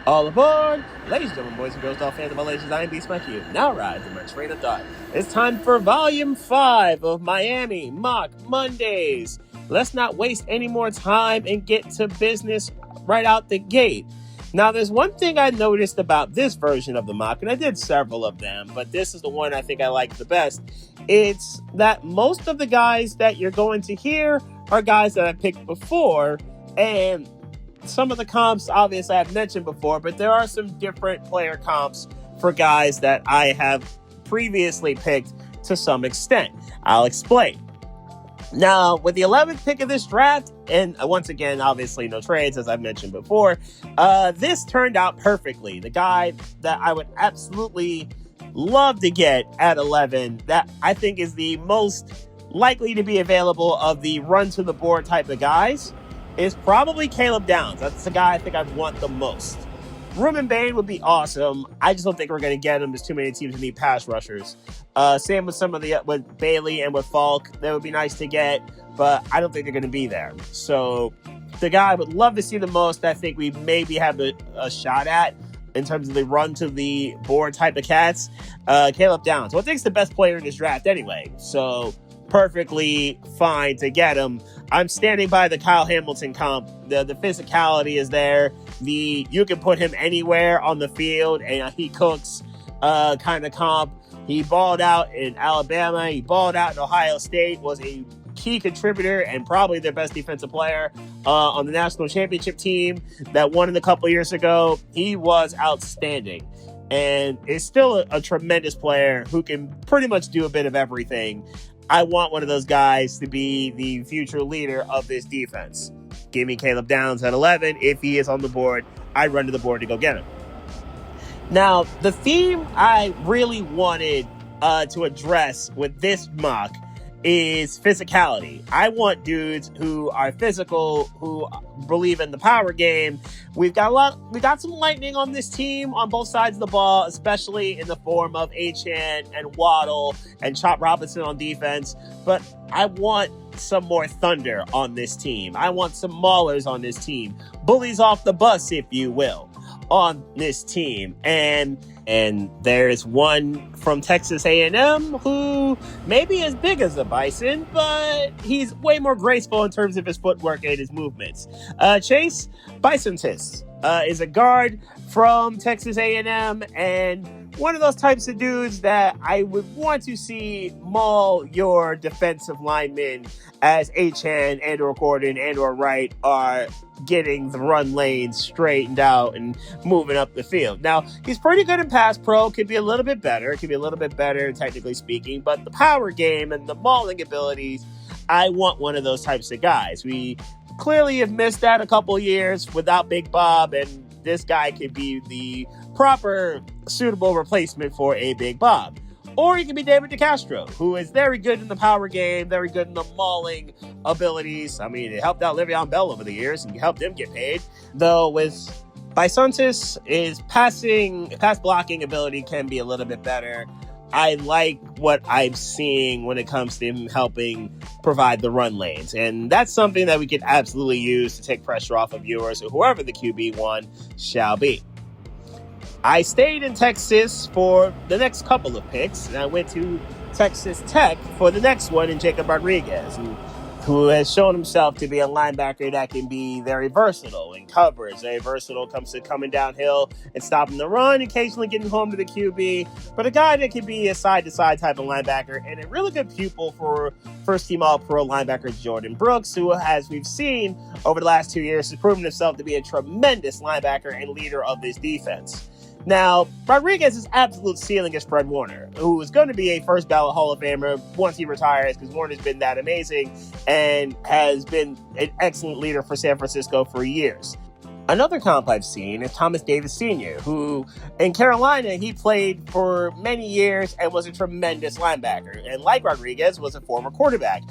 All aboard! Ladies and gentlemen, boys and girls, all fans of all ages, I am Beast Mike. You now ride the Merch Train of Thought. It's time for Volume 5 of Miami Mock Mondays. Let's not waste any more time and get to business right out the gate. Now, there's one thing I noticed about this version of the mock, and I did several of them, but this is the one I think I like the best. It's that most of the guys that you're going to hear are guys that I picked before, and some of the comps, obviously, I've mentioned before, but there are some different player comps for guys that I have previously picked to some extent. I'll explain. Now, with the 11th pick of this draft, and once again, obviously no trades, as I've mentioned before, this turned out perfectly. The guy that I would absolutely love to get at 11, that I think is the most likely to be available of the run to the board type of guys, is probably Caleb Downs. That's the guy I think I'd want the most. Ruben Bain would be awesome. I just don't think we're going to get him. There's too many teams that need pass rushers. Same with with Bailey and with Falk. That would be nice to get, but I don't think they're going to be there. So the guy I would love to see the most, I think we maybe have a shot at in terms of the run to the board type of cats, Caleb Downs. Well, I think it's the best player in this draft anyway. So perfectly fine to get him. I'm standing by the Kyle Hamilton comp. The physicality is there. You can put him anywhere on the field and he cooks kind of comp. He balled out in Alabama. He balled out in Ohio State. Was a key contributor and probably their best defensive player on the national championship team that won a couple years ago. He was outstanding and is still a tremendous player who can pretty much do a bit of everything. I want one of those guys to be the future leader of this defense. Give me Caleb Downs at 11. If he is on the board, I run to the board to go get him. Now, the theme I really wanted to address with this mock is physicality. I want dudes who are physical, who believe in the power game. We got some lightning on this team on both sides of the ball, especially in the form of Achane and Waddle and Chop Robinson on defense. But I want some more thunder on this team. I want some maulers on this team. Bullies off the bus, if you will, on this team. And there's one from Texas A&M who may be as big as a Bison, but he's way more graceful in terms of his footwork and his movements. Chase Bisontis is a guard from Texas A&M and one of those types of dudes that I would want to see maul your defensive linemen as Achane and or Gordon and or Wright are getting the run lanes straightened out and moving up the field. Now, he's pretty good in pass pro, could be a little bit better, technically speaking, but the power game and the mauling abilities, I want one of those types of guys. We clearly have missed that a couple years without Big Bob, and this guy could be the proper, suitable replacement for a Big Bob. Or he could be David DeCastro, who is very good in the power game, very good in the mauling abilities. I mean, it helped out Le'Veon Bell over the years and helped him get paid. Though with Bisontis, his pass blocking ability can be a little bit better. I like what I'm seeing when it comes to him helping provide the run lanes. And that's something that we could absolutely use to take pressure off of viewers or whoever the QB1 shall be. I stayed in Texas for the next couple of picks, and I went to Texas Tech for the next one in Jacob Rodriguez, who has shown himself to be a linebacker that can be very versatile in coverage, very versatile comes to coming downhill and stopping the run, occasionally getting home to the QB, but a guy that can be a side-to-side type of linebacker and a really good pupil for first-team All-Pro linebacker Jordan Brooks, who, as we've seen over the last 2 years, has proven himself to be a tremendous linebacker and leader of this defense. Now, Rodriguez's absolute ceiling is Fred Warner, who is going to be a first ballot Hall of Famer once he retires, because Warner's been that amazing and has been an excellent leader for San Francisco for years. Another comp I've seen is Thomas Davis Sr., who in Carolina, he played for many years and was a tremendous linebacker. And like Rodriguez, was a former quarterback,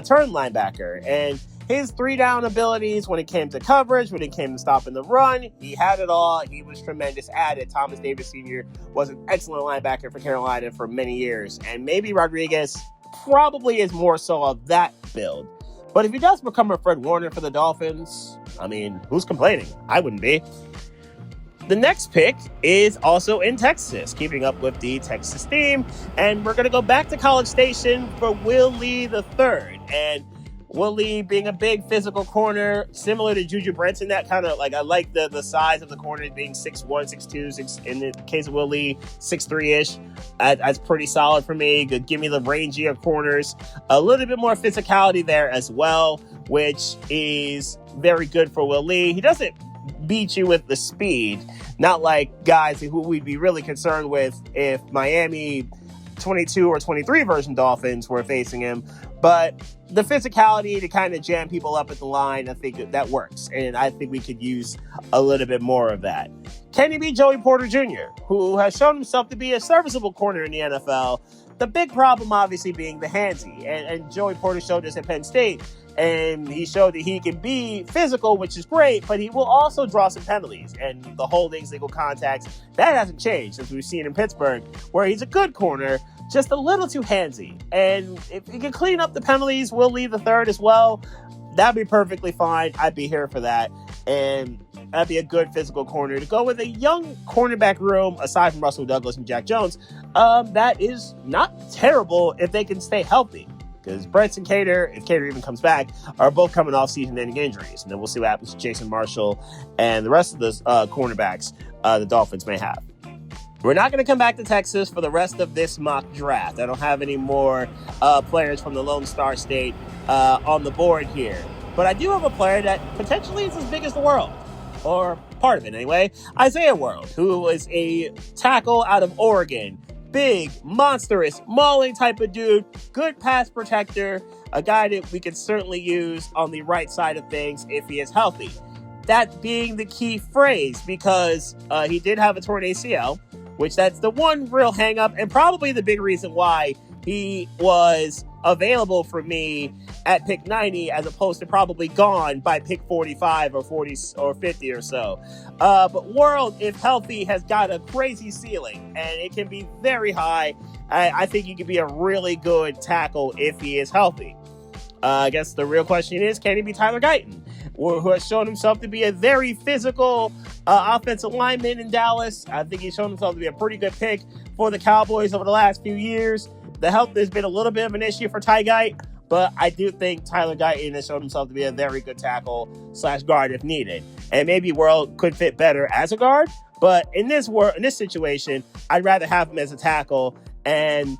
turned linebacker. And his 3-down abilities when it came to coverage, when it came to stopping the run, he had it all. He was tremendous at it. Thomas Davis Sr. was an excellent linebacker for Carolina for many years. And maybe Rodriguez probably is more so of that build. But if he does become a Fred Warner for the Dolphins, I mean, who's complaining? I wouldn't be. The next pick is also in Texas, keeping up with the Texas theme. And we're going to go back to College Station for Will Lee III. And Will Lee being a big physical corner, similar to Juju Brents in that kind of, like, I like the size of the corner being 6'1", 6'2", in the case of Will Lee, 6'3"-ish. That's pretty solid for me. Give me the rangier corners. A little bit more physicality there as well, which is very good for Will Lee. He doesn't beat you with the speed, not like guys who we'd be really concerned with if Miami 22 or 23 version Dolphins were facing him. But the physicality to kind of jam people up at the line, I think that works. And I think we could use a little bit more of that. Can he be Joey Porter Jr., who has shown himself to be a serviceable corner in the NFL? The big problem, obviously, being the handsy. And Joey Porter showed this at Penn State. And he showed that he can be physical, which is great, but he will also draw some penalties. And the holdings, legal contacts, that hasn't changed since we've seen in Pittsburgh, where he's a good corner, just a little too handsy. And if he can clean up the penalties, Will Lee III as well, that'd be perfectly fine. I'd be here for that. And that'd be a good physical corner to go with a young cornerback room, aside from Russell Douglas and Jack Jones. That is not terrible if they can stay healthy. Because Brents and Cater, if Cater even comes back, are both coming off season-ending injuries. And then we'll see what happens to Jason Marshall and the rest of the cornerbacks the Dolphins may have. We're not going to come back to Texas for the rest of this mock draft. I don't have any more players from the Lone Star State on the board here. But I do have a player that potentially is as big as the world. Or part of it, anyway. Isaiah World, who is a tackle out of Oregon. Big, monstrous, mauling type of dude, good pass protector, a guy that we could certainly use on the right side of things if he is healthy. That being the key phrase, because he did have a torn ACL, which that's the one real hang-up, and probably the big reason why he was available for me at pick 90 as opposed to probably gone by pick 45 or 40 or 50 or so. But World, if healthy, has got a crazy ceiling, and it can be very high. I think he could be a really good tackle if he is healthy. I guess the real question is, can he be Tyler Guyton, who has shown himself to be a very physical offensive lineman in Dallas? I think he's shown himself to be a pretty good pick for the Cowboys over the last few years. The health has been a little bit of an issue for Ty Guyton, but I do think Tyler Guyton has shown himself to be a very good tackle / guard if needed. And maybe World could fit better as a guard, but in this situation, I'd rather have him as a tackle and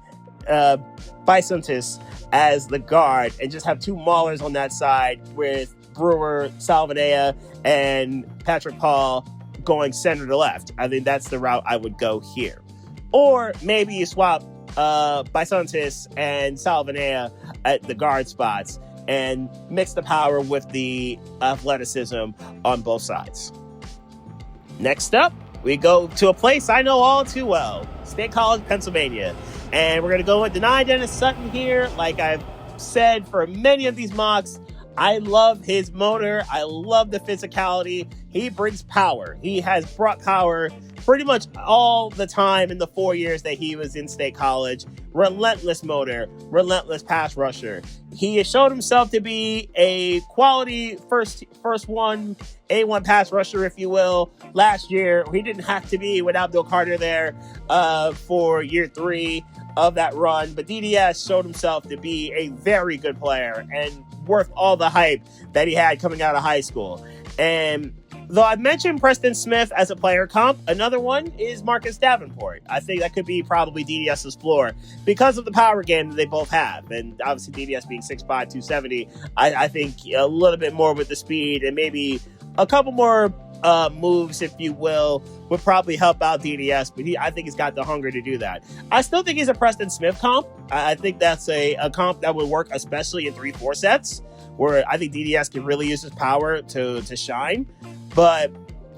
Bisontis as the guard, and just have two maulers on that side with Brewer, Salvadea, and Patrick Paul going center to left. I think that's the route I would go here. Or maybe you swap Bisontis and Salvadea at the guard spots and mix the power with the athleticism on both sides. Next up, we go to a place I know all too well, State College, Pennsylvania. And we're going to go with Dani Dennis Sutton here. Like I've said for many of these mocks, I love his motor. I love the physicality. He brings power. He has brought power pretty much all the time in the 4 years that he was in State College. Relentless motor, relentless pass rusher. He has shown himself to be a quality first one, A1 pass rusher, if you will. Last year, he didn't have to be with Abdul Carter there for year 3 of that run. But DDS showed himself to be a very good player and worth all the hype that he had coming out of high school. And though I mentioned Preston Smith as a player comp, another one is Marcus Davenport. I think that could be probably DDS's floor because of the power game that they both have. And obviously DDS being 6'5", 270, I think a little bit more with the speed and maybe a couple more moves, if you will, would probably help out DDS, but I think he's got the hunger to do that. I still think he's a Preston Smith comp. I think that's a comp that would work, especially in 3-4 sets, where I think DDS can really use his power to shine. But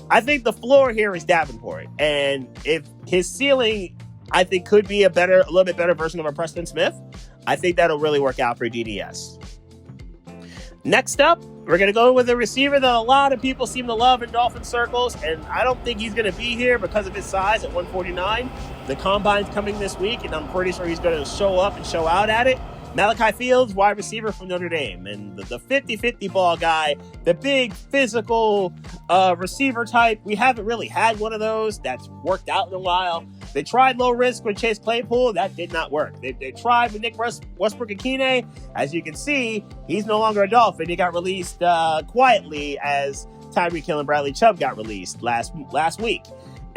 I think the floor here is Davenport. And if his ceiling, I think, could be a little bit better version of a Preston Smith, I think that'll really work out for DDS. Next up, we're going to go with a receiver that a lot of people seem to love in Dolphin circles, and I don't think he's going to be here because of his size at 149. The Combine's coming this week, and I'm pretty sure he's going to show up and show out at it. Malachi Fields, wide receiver from Notre Dame, and the 50-50 ball guy, the big physical receiver type. We haven't really had one of those that's worked out in a while. They tried low risk with Chase Claypool. That did not work. They tried with Nick Westbrook-Ikhine. As you can see, he's no longer a Dolphin. He got released quietly as Tyreek Hill and Bradley Chubb got released last week.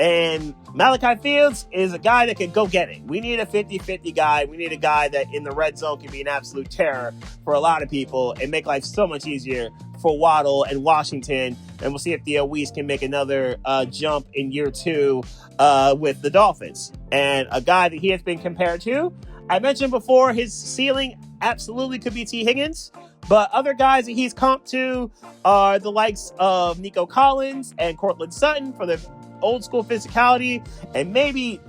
And Malachi Fields is a guy that can go get it. We need a 50-50 guy. We need a guy that in the red zone can be an absolute terror for a lot of people and make life so much easier for Waddle and Washington. And we'll see if the Weiss can make another jump in year 2 with the Dolphins. And a guy that he has been compared to, I mentioned before, his ceiling absolutely could be T. Higgins. But other guys that he's comped to are the likes of Nico Collins and Courtland Sutton for the old school physicality, and maybe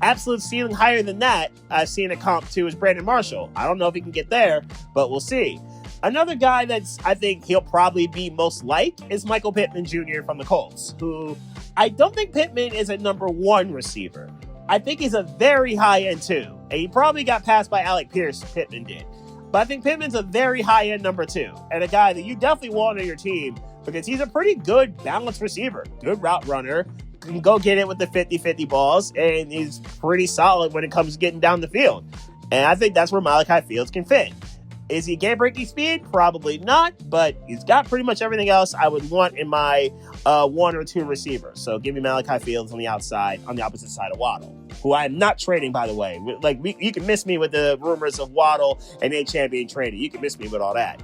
absolute ceiling higher than that I've seen a comp to is Brandon Marshall. I don't know if he can get there, but we'll see. Another guy that's I think he'll probably be most like is Michael Pittman Jr. from the Colts, who I don't think Pittman is a number 1 receiver. I think he's a very high end 2, and he probably got passed by Alec Pierce. Pittman did. But I think Pittman's a very high end number 2, and a guy that you definitely want on your team because he's a pretty good balanced receiver, good route runner, can go get it with the 50-50 balls, and he's pretty solid when it comes to getting down the field. And I think that's where Malachi Fields can fit. Is he game-breaking speed? Probably not, but he's got pretty much everything else I would want in my 1 or 2 receivers. So give me Malachi Fields on the outside, on the opposite side of Waddle, who I am not trading, by the way. Like you can miss me with the rumors of Waddle and Achane being traded. You can miss me with all that.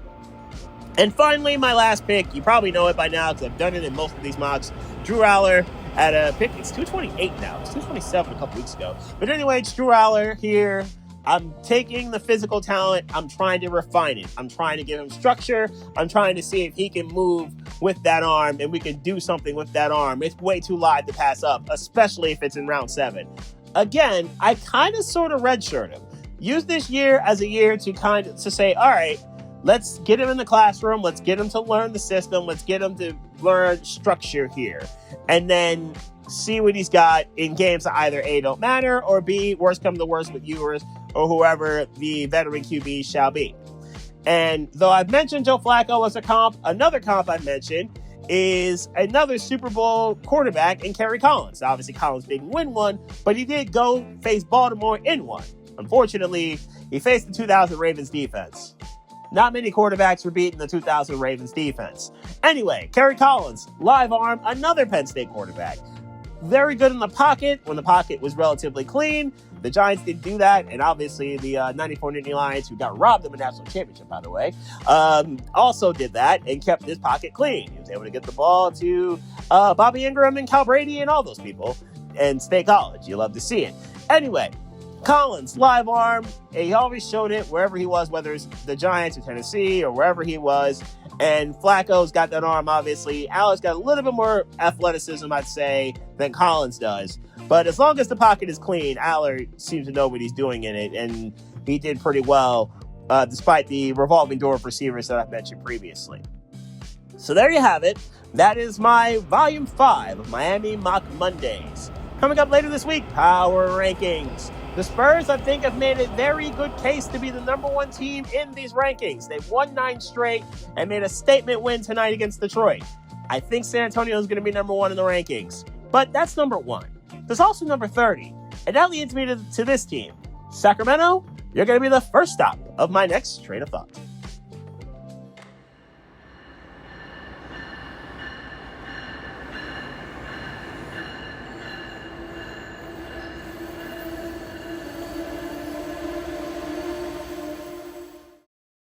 And finally, my last pick, you probably know it by now because I've done it in most of these mocks, Drew Aller at a pick. It's 228 now. It's 227 a couple weeks ago. But anyway, it's Drew Aller here. I'm taking the physical talent. I'm trying to refine it. I'm trying to give him structure. I'm trying to see if he can move with that arm and we can do something with that arm. It's way too live to pass up, especially if it's in round 7. Again, I kind of sort of redshirt him. Use this year as a year to say, all right, let's get him in the classroom. Let's get him to learn the system. Let's get him to learn structure here. And then see what he's got in games that either A, don't matter, or B, worst come to worst with viewers or whoever the veteran QB shall be. And though I've mentioned Joe Flacco as a comp, another comp I've mentioned is another Super Bowl quarterback in Kerry Collins. Obviously, Collins didn't win one, but he did go face Baltimore in one. Unfortunately, he faced the 2000 Ravens defense. Not many quarterbacks were beating the 2000 Ravens defense. Anyway, Kerry Collins, live arm, another Penn State quarterback. Very good in the pocket when the pocket was relatively clean. The Giants didn't do that, and obviously the 94 Nittany Lions, who got robbed of a national championship, by the way, also did that and kept his pocket clean. He was able to get the ball to Bobby Ingram and Cal Brady and all those people and State College. You love to see it. Anyway, Collins, live arm, he always showed it wherever he was, whether it's the Giants or Tennessee or wherever he was. And Flacco's got that arm, obviously. Aller's got a little bit more athleticism, I'd say, than Collins does. But as long as the pocket is clean, Aller seems to know what he's doing in it. And he did pretty well, despite the revolving door of receivers that I've mentioned previously. So there you have it. That is my Volume 5 of Miami Mock Mondays. Coming up later this week, Power Rankings. The Spurs, I think, have made a very good case to be the number 1 team in these rankings. They've won 9 straight and made a statement win tonight against Detroit. I think San Antonio is going to be number 1 in the rankings. But that's number 1. There's also number 30. And that leads me to this team. Sacramento, you're going to be the first stop of my next train of thought.